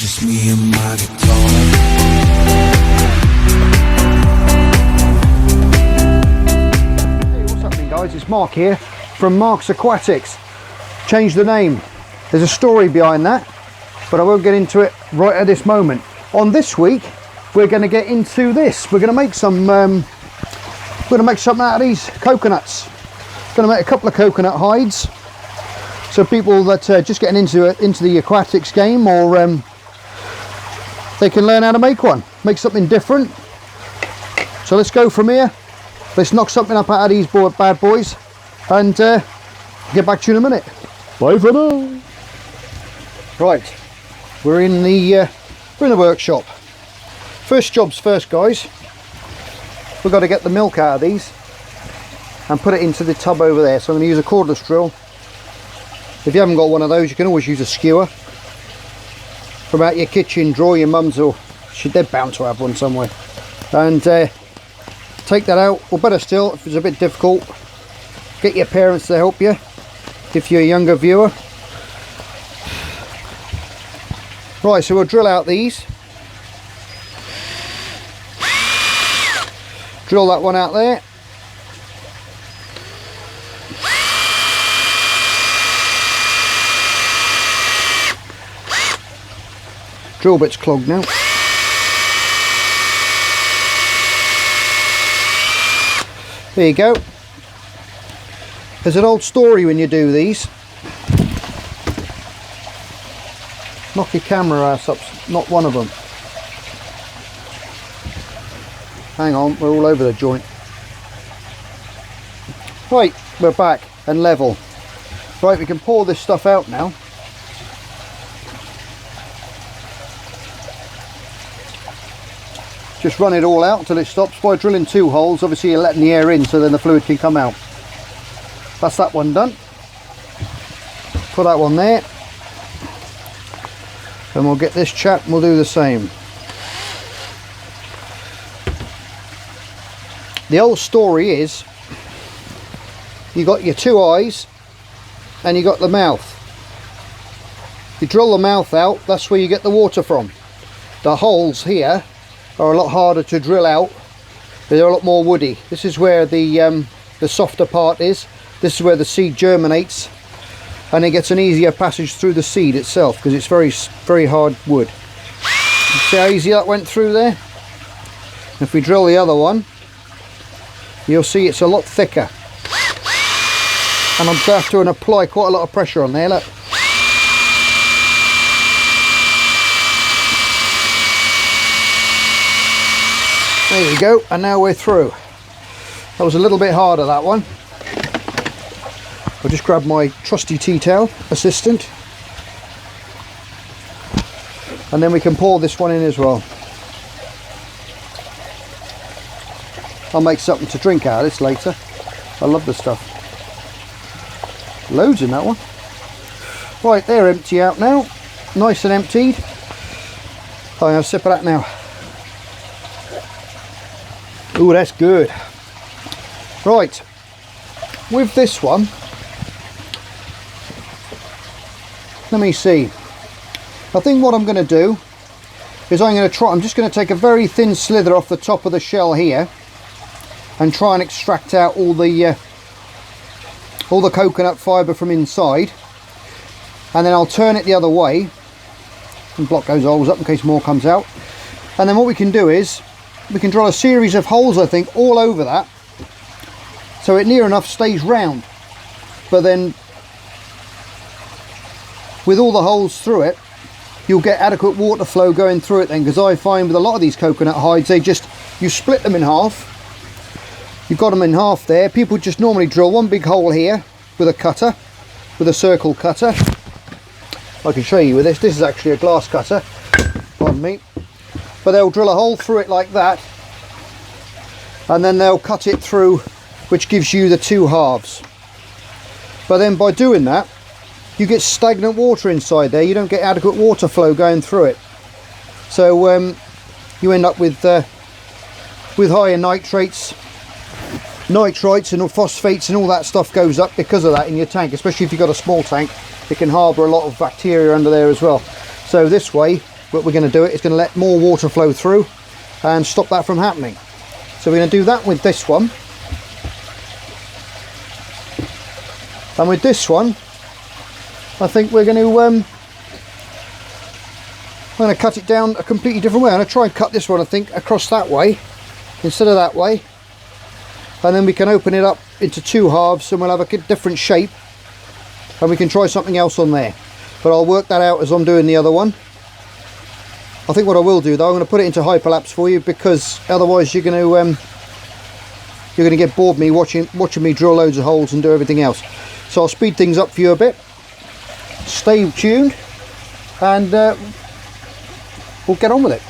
just me and my guitar. Hey, what's happening guys? It's Mark here from Mark's Aquatics. Changed the name. There's a story behind that, but I won't get into it right at this moment. On this week, we're going to get into this. We're going to make some. We're going to make something out of these coconuts. Going to make a couple of coconut hides. So people that are just getting into the aquatics game, or they can learn how to make one, make something different. So let's go from here. Let's knock something up out of these bad boys, and get back to you in a minute. Bye for now. Right, we're in the workshop. First job's first, guys. We've got to get the milk out of these and put it into the tub over there. So I'm going to use a cordless drill. If you haven't got one of those, you can always use a skewer from out your kitchen drawer. Your mum's, or they're bound to have one somewhere. And take that out, or better still, if it's a bit difficult, get your parents to help you if you're a younger viewer. Right, so we'll drill out these. Drill that one out there. Drill bit's clogged now. There you go. There's an old story when you do these. Knock your camera ass up, not one of them. Hang on, we're all over the joint. Right, we're back and level. Right, we can pour this stuff out now. Just run it all out until it stops by drilling 2 holes. Obviously you're letting the air in so then the fluid can come out. That's that one done. Put that one there. And we'll get this chap and we'll do the same. The old story is, you got your 2 eyes and you got the mouth. You drill the mouth out, that's where you get the water from. The holes here are a lot harder to drill out. They're a lot more woody. This is where the softer part is. This is where the seed germinates, and it gets an easier passage through the seed itself because it's very hard wood. See how easy that went through there? If we drill the other one, you'll see it's a lot thicker, and I'm going to have to apply quite a lot of pressure on there. Look. There we go, and now we're through. That was a little bit harder, that one. I'll just grab my trusty tea towel assistant, and then we can pour this one in as well. I'll make something to drink out of this later. I love the stuff. Loads in that one. Right, they're empty out now. Nice and emptied. I'm going to have a sip of that now. Oh, that's good. Right, with this one, let me see. I think what I'm going to do is I'm just going to take a very thin slither off the top of the shell here and try and extract out all the coconut fibre from inside, and then I'll turn it the other way and block those holes up in case more comes out. And then what we can do is we can drill a series of holes, I think, all over that, so it near enough stays round, but then with all the holes through it you'll get adequate water flow going through it then, because I find with a lot of these coconut hides, you split them in half. You've got them in half there. People just normally drill one big hole here with a cutter, with a circle cutter. I can show you with this. This is actually a glass cutter, pardon me. But they'll drill a hole through it like that, and then they'll cut it through, which gives you the 2 halves. But then by doing that, you get stagnant water inside there. You don't get adequate water flow going through it. So you end up with higher nitrates and phosphates and all that stuff goes up because of that in your tank, especially if you've got a small tank. It can harbour a lot of bacteria under there as well. So this way what we're going to do it is going to let more water flow through and stop that from happening. So we're going to do that with this one. And with this one, I think we're going to cut it down a completely different way. I'm going to try and cut this one, I think, across that way instead of that way. And then we can open it up into two halves and we'll have a different shape. And we can try something else on there. But I'll work that out as I'm doing the other one. I think what I will do though, I'm going to put it into hyperlapse for you, because otherwise you're going to get bored me watching me drill loads of holes and do everything else. So I'll speed things up for you a bit. Stay tuned and we'll get on with it.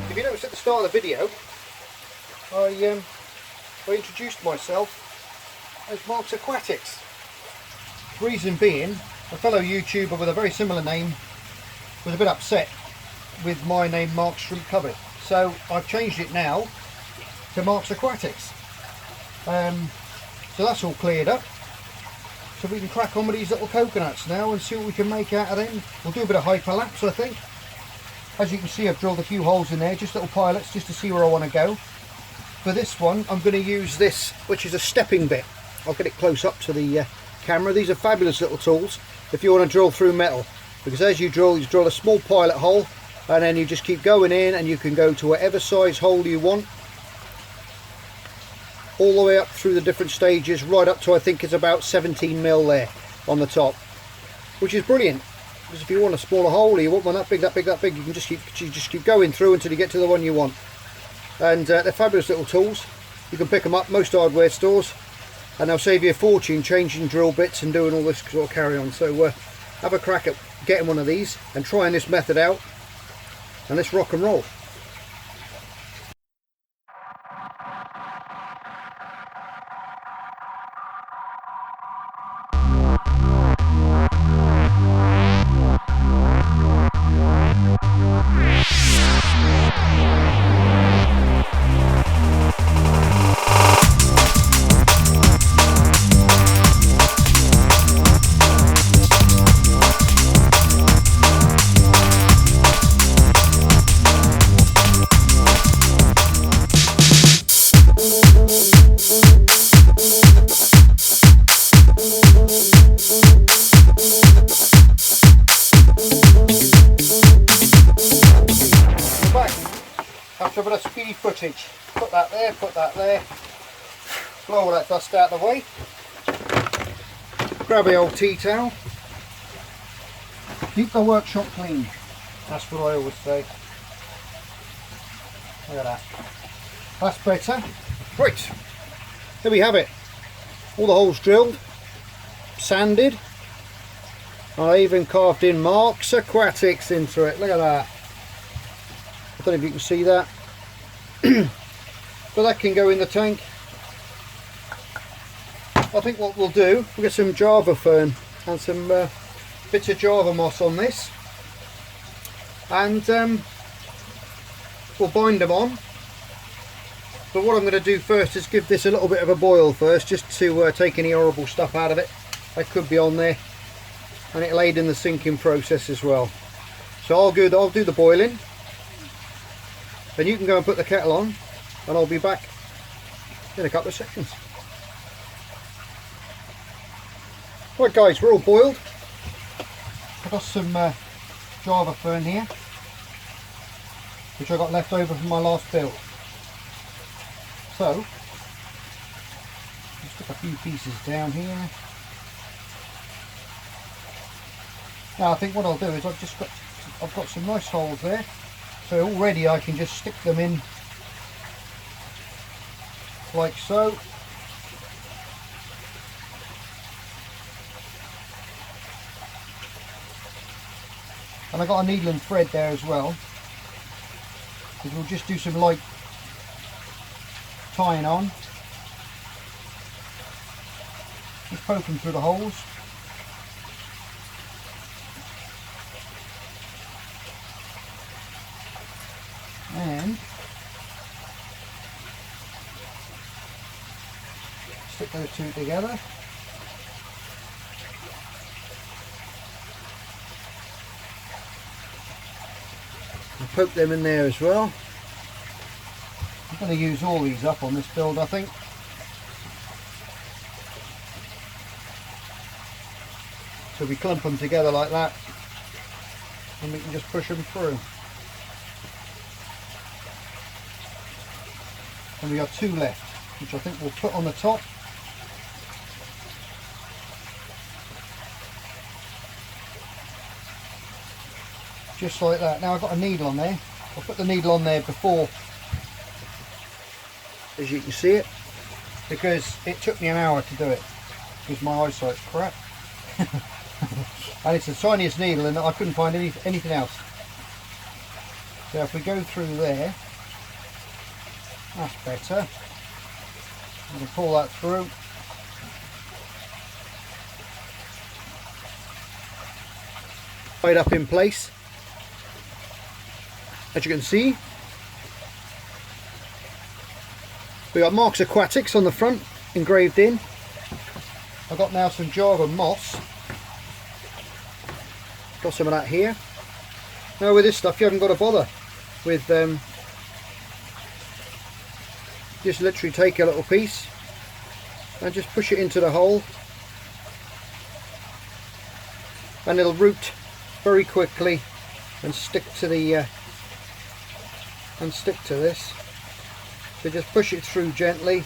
If you noticed at the start of the video, I introduced myself as Mark's Aquatics. Reason being, a fellow YouTuber with a very similar name was a bit upset with my name, Mark Shrimp Covered. So I've changed it now to Mark's Aquatics. So that's all cleared up. So we can crack on with these little coconuts now and see what we can make out of them. We'll do a bit of hyperlapse, I think. As you can see, I've drilled a few holes in there, just little pilots, just to see where I want to go. For this one, I'm going to use this, which is a stepping bit. I'll get it close up to the camera. These are fabulous little tools if you want to drill through metal, because as you drill a small pilot hole, and then you just keep going in, and you can go to whatever size hole you want, all the way up through the different stages, right up to, I think it's about 17 mil there on the top, which is brilliant. Because if you want a smaller hole, or you want one that big, you can just keep going through until you get to the one you want. And they're fabulous little tools. You can pick them up most hardware stores, and they'll save you a fortune changing drill bits and doing all this sort of carry on. So have a crack at getting one of these and trying this method out, and let's rock and roll. After a bit of speedy footage, put that there, blow all that dust out of the way, grab the old tea towel, keep the workshop clean, that's what I always say. Look at that, that's better. Right, there we have it, all the holes drilled, sanded, I even carved in Mark's Aquatics into it, look at that. I don't know if you can see that, but that can go in the tank. I think what we'll do, we'll get some Java fern and some bits of Java moss on this, and we'll bind them on. But what I'm going to do first is give this a little bit of a boil first, just to take any horrible stuff out of it that could be on there, and it'll aid in the sinking process as well. So I'll do the boiling. Then you can go and put the kettle on, and I'll be back in a couple of seconds. Right guys, we're all boiled. I've got some Java fern here, which I got left over from my last build. So, let's stick a few pieces down here. Now I think what I'll do is I've got some nice holes there. So already I can just stick them in like so. And I got a needle and thread there as well, because we'll just do some light tying on. Just poke them through the holes. And stick those two together. And poke them in there as well. I'm going to use all these up on this build, I think. So we clump them together like that, and we can just push them through. And we got two left, which I think we'll put on the top. Just like that. Now I've got a needle on there. I'll put the needle on there before, as you can see it, because it took me an hour to do it, because my eyesight's crap. And it's the tiniest needle, and I couldn't find anything else. So if we go through there, that's better. We can pull that through. Right up in place. As you can see, we got Mark's Aquatics on the front, engraved in. I've got now some Java moss. Got some of that here. Now with this stuff you haven't got to bother with just literally take a little piece and just push it into the hole, and it'll root very quickly and stick to the this. So just push it through gently,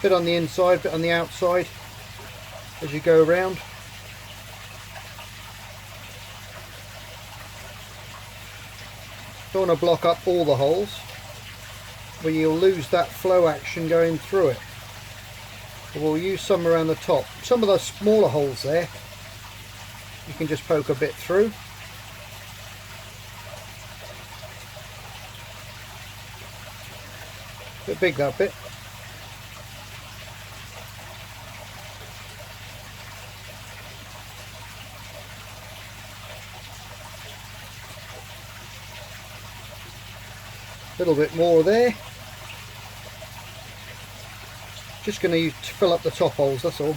bit on the inside, bit on the outside as you go around. Don't want to block up all the holes, where you'll lose that flow action going through it. But we'll use some around the top. Some of those smaller holes there, you can just poke a bit through. Bit big, that bit. A little bit more there. Just going to use to fill up the top holes, that's all.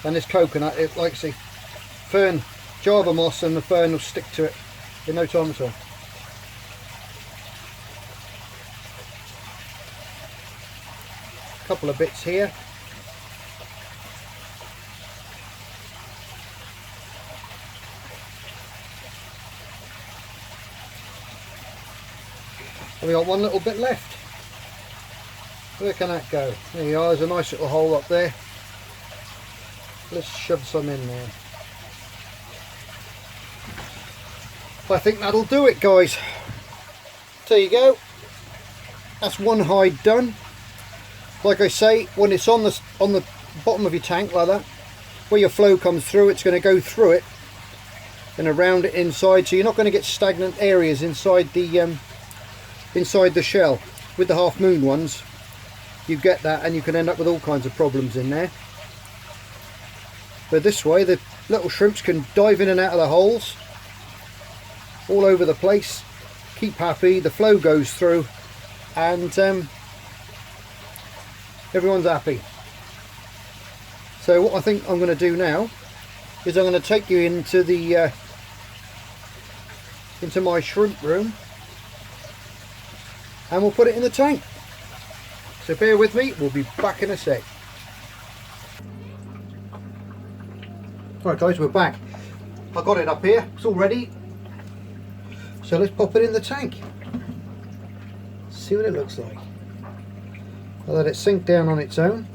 And this coconut, it like see, fern, Java moss, and the fern will stick to it in no time at all. Couple of bits here. And we got one little bit left. Where can that go? There you are, there's a nice little hole up there. Let's shove some in there. I think that'll do it, guys. There you go. That's one hide done. Like I say, when it's on the bottom of your tank like that, where your flow comes through, it's going to go through it and around it inside, so you're not going to get stagnant areas inside the shell. With the half moon ones, you get that, and you can end up with all kinds of problems in there. But this way, the little shrimps can dive in and out of the holes all over the place, keep happy, the flow goes through, and everyone's happy. So what I think I'm going to do now is I'm going to take you into the into my shrimp room, and we'll put it in the tank. So bear with me, we'll be back in a sec. Right guys, we're back. I got it up here, it's all ready. So let's pop it in the tank. See what it looks like. I'll let it sink down on its own.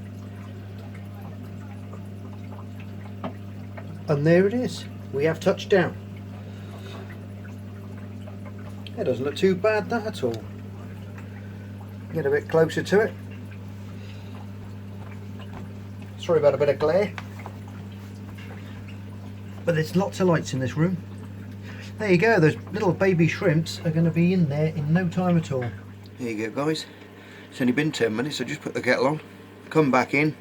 And there it is. We have touched down. It doesn't look too bad, that at all. Get a bit closer to it. Sorry about a bit of glare. but there's lots of lights in this room. There you go, those little baby shrimps are going to be in there in no time at all. There you go guys, it's only been 10 minutes, so just put the kettle on, come back in,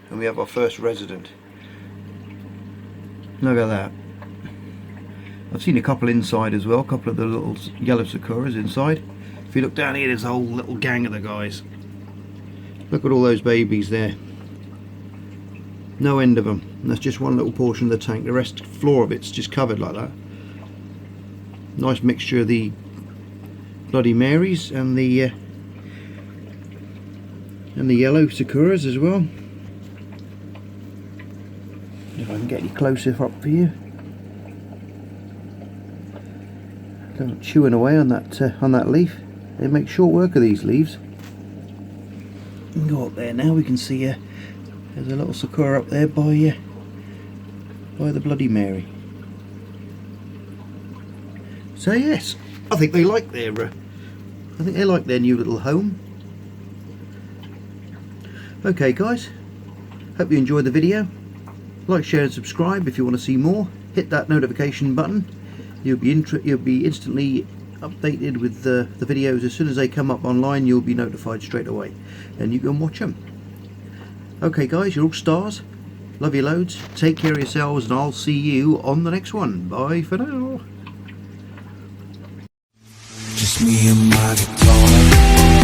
and we have our first resident. Look at that. I've seen a couple inside as well, a couple of the little yellow sakuras inside. If you look down here, there's a whole little gang of the guys. Look at all those babies there. No end of them. And that's just one little portion of the tank. The rest floor of it's just covered like that. Nice mixture of the Bloody Marys and the yellow sakuras as well. If I can get any closer up for you. Chewing away on that leaf. They make short work of these leaves. Go up there now. We can see there's a little sakura up there by the Bloody Mary. So yes, I think they like their new little home. Okay guys, hope you enjoyed the video. Like, share and subscribe if you want to see more. Hit that notification button. You'll be instantly updated with the videos. As soon as they come up online, you'll be notified straight away, and you can watch them. Okay guys, you're all stars. Love you loads. Take care of yourselves, and I'll see you on the next one. Bye for now. Just me and my guitar.